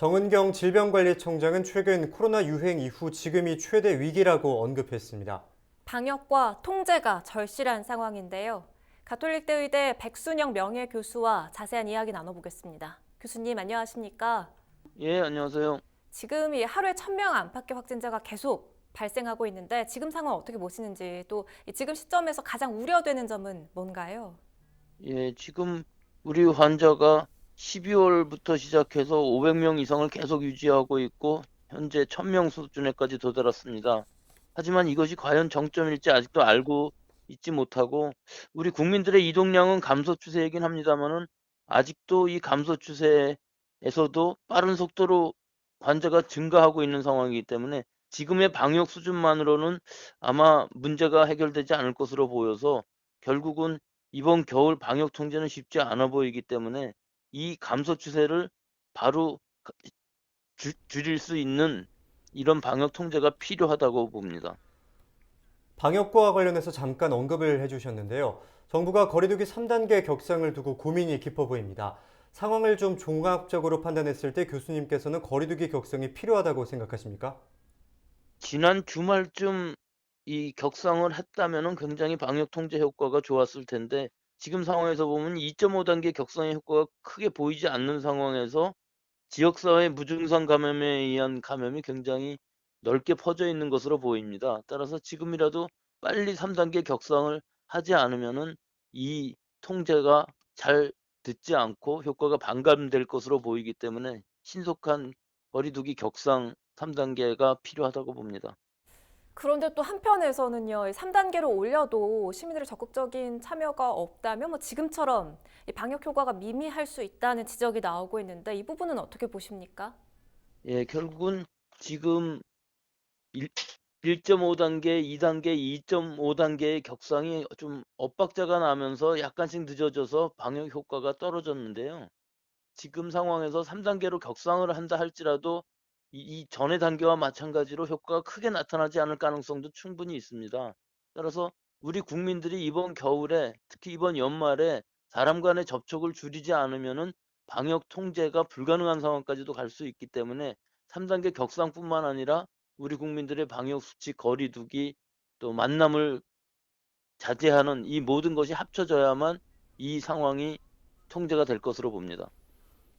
정은경 질병관리청장은 최근 코로나 유행 이후 지금이 최대 위기라고 언급했습니다. 방역과 통제가 절실한 상황인데요. 가톨릭대 의대 백순영 명예교수와 자세한 이야기 나눠보겠습니다. 교수님 안녕하십니까? 예, 안녕하세요. 지금 이 하루에 1,000명 안팎의 확진자가 계속 발생하고 있는데 지금 상황 어떻게 보시는지 또 지금 시점에서 가장 우려되는 점은 뭔가요? 예, 지금 우리 환자가 12월부터 시작해서 500명 이상을 계속 유지하고 있고 현재 1,000명 수준에까지 도달했습니다. 하지만 이것이 과연 정점일지 아직도 알고 있지 못하고 우리 국민들의 이동량은 감소 추세이긴 합니다만은 아직도 이 감소 추세에서도 빠른 속도로 환자가 증가하고 있는 상황이기 때문에 지금의 방역 수준만으로는 아마 문제가 해결되지 않을 것으로 보여서 결국은 이번 겨울 방역 통제는 쉽지 않아 보이기 때문에 이 감소 추세를 바로 줄일 수 있는 이런 방역 통제가 필요하다고 봅니다. 방역과 관련해서 잠깐 언급을 해주셨는데요. 정부가 거리두기 3단계 격상을 두고 고민이 깊어 보입니다. 상황을 좀 종합적으로 판단했을 때 교수님께서는 거리두기 격상이 필요하다고 생각하십니까? 지난 주말쯤 이 격상을 했다면은 굉장히 방역 통제 효과가 좋았을 텐데 지금 상황에서 보면 2.5단계 격상의 효과가 크게 보이지 않는 상황에서 지역사회 무증상 감염에 의한 감염이 굉장히 넓게 퍼져 있는 것으로 보입니다. 따라서 지금이라도 빨리 3단계 격상을 하지 않으면은 이 통제가 잘 듣지 않고 효과가 반감될 것으로 보이기 때문에 신속한 거리두기 격상 3단계가 필요하다고 봅니다. 그런데 또 한편에서는요, 3단계로 올려도 시민들의 적극적인 참여가 없다면 지금처럼 이 방역 효과가 미미할 수 있다는 지적이 나오고 있는데 이 부분은 어떻게 보십니까? 예, 결국은 지금 1.5단계, 2단계, 2.5단계의 격상이 좀 엇박자가 나면서 약간씩 늦어져서 방역 효과가 떨어졌는데요. 지금 상황에서 3단계로 격상을 한다 할지라도 이 전의 단계와 마찬가지로 효과가 크게 나타나지 않을 가능성도 충분히 있습니다. 따라서 우리 국민들이 이번 겨울에 특히 이번 연말에 사람 간의 접촉을 줄이지 않으면은 방역 통제가 불가능한 상황까지도 갈 수 있기 때문에 3단계 격상뿐만 아니라 우리 국민들의 방역 수칙 거리두기 또 만남을 자제하는 이 모든 것이 합쳐져야만 이 상황이 통제가 될 것으로 봅니다.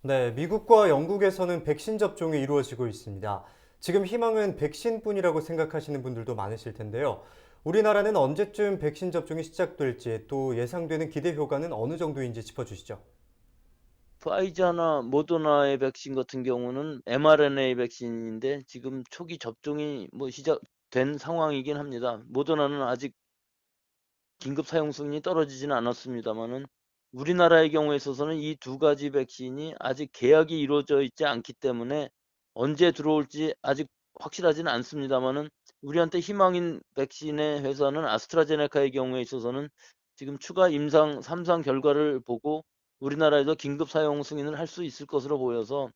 네, 미국과 영국에서는 백신 접종이 이루어지고 있습니다. 지금 희망은 백신뿐이라고 생각하시는 분들도 많으실 텐데요. 우리나라는 언제쯤 백신 접종이 시작될지 또 예상되는 기대 효과는 어느 정도인지 짚어주시죠. 파이자나 모더나의 백신 같은 경우는 mRNA 백신인데 지금 초기 접종이 시작된 상황이긴 합니다. 모더나는 아직 긴급 사용성이 떨어지지는 않았습니다만은 우리나라의 경우에 있어서는 이 두 가지 백신이 아직 계약이 이루어져 있지 않기 때문에 언제 들어올지 아직 확실하지는 않습니다만은 우리한테 희망인 백신의 회사는 아스트라제네카의 경우에 있어서는 지금 추가 임상 3상 결과를 보고 우리나라에서 긴급 사용 승인을 할 수 있을 것으로 보여서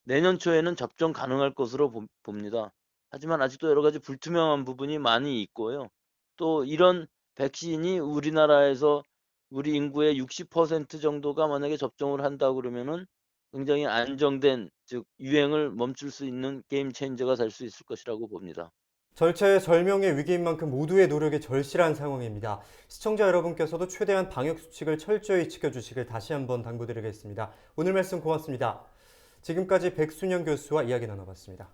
내년 초에는 접종 가능할 것으로 봅니다. 하지만 아직도 여러 가지 불투명한 부분이 많이 있고요. 또 이런 백신이 우리나라에서 우리 인구의 60% 정도가 만약에 접종을 한다 그러면은 굉장히 안정된 즉 유행을 멈출 수 있는 게임 체인저가 될 수 있을 것이라고 봅니다. 절체절명의 위기인 만큼 모두의 노력이 절실한 상황입니다. 시청자 여러분께서도 최대한 방역 수칙을 철저히 지켜주시길 다시 한번 당부드리겠습니다. 오늘 말씀 고맙습니다. 지금까지 백순영 교수와 이야기 나눠봤습니다.